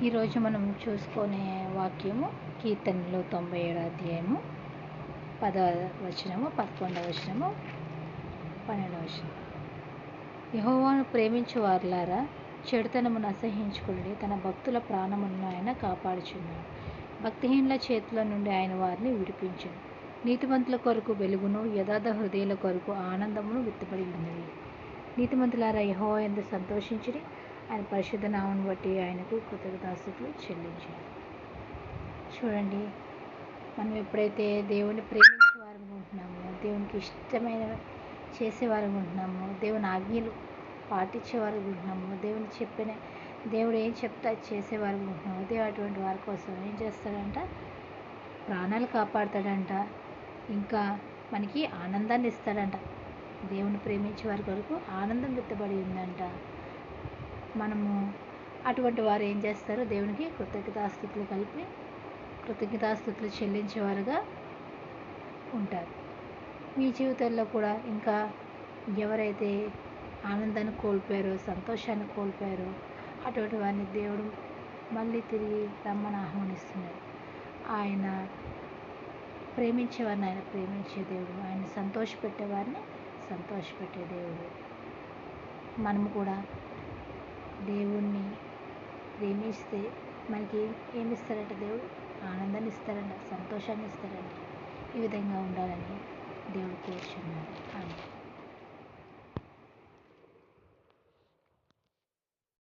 ఈరోజు మనం చూసుకునే వాక్యము కీర్తనలు 97 అధ్యాయము 10వ వచనము, 11వ వచనము, 12వ వచనం. యెహోవాను ప్రేమించు వారులారా, చెడుతనమును అసహ్యించుకొనుడి. తన భక్తుల ప్రాణములను ఆయన కాపాడుచున్నాడు. భక్తిహీనుల చేతుల నుండి ఆయన వారిని విడిపించును. నీతిమంతుల కొరకు వెలుగును, యథార్థ హృదయుల కొరకు ఆనందమును విత్తబడి ఉన్నది. నీతిమంతులారా, యెహోవా యందు సంతోషించుడి. ఆయన పరిశుద్ధ నామమును బట్టి ఆయనకు కృతజ్ఞతాస్తుతులు చెల్లించాలి. చూడండి, మనం ఎప్పుడైతే దేవుని ప్రేమించే వారు ఉంటున్నామో, దేవునికి ఇష్టమైన చేసేవారు ఉంటున్నామో, దేవుని ఆజ్ఞలు పాటించేవారు ఉంటున్నామో, దేవుడు ఏం చెప్తే అది చేసేవారు ఉంటున్నామో, దేవుడు అటువంటి వారి కోసం ఏం చేస్తాడంట? ప్రాణాలు కాపాడుతాడంట. ఇంకా మనకి ఆనందాన్ని ఇస్తాడంట. దేవుని ప్రేమించే వారి కొరకు ఆనందం విత్తబడి ఉందంట. మనము అటువంటి వారు ఏం చేస్తారు? దేవునికి కృతజ్ఞతాస్తుతులు చెల్లించేవారుగా ఉంటారు. మీ జీవితాల్లో కూడా ఇంకా ఎవరైతే ఆనందాన్ని కోల్పోయారో, సంతోషాన్ని కోల్పోయారో, అటువంటి వారిని దేవుడు మళ్ళీ తిరిగి రమ్మని ఆహ్వానిస్తున్నాడు. ఆయన ప్రేమించేవారిని ఆయన ప్రేమించే దేవుడు, ఆయన సంతోషపెట్టేవారిని సంతోషపెట్టే దేవుడు. మనము కూడా దేవుణ్ణి ప్రేమిస్తే మనకి ఏమి ఇస్తాడంట? దేవుడు ఆనందాన్ని ఇస్తాడంట, సంతోషాన్ని ఇస్తాడంట. ఈ విధంగా ఉండాలని దేవుడు కోరుచున్నాడు. ఆమేన్.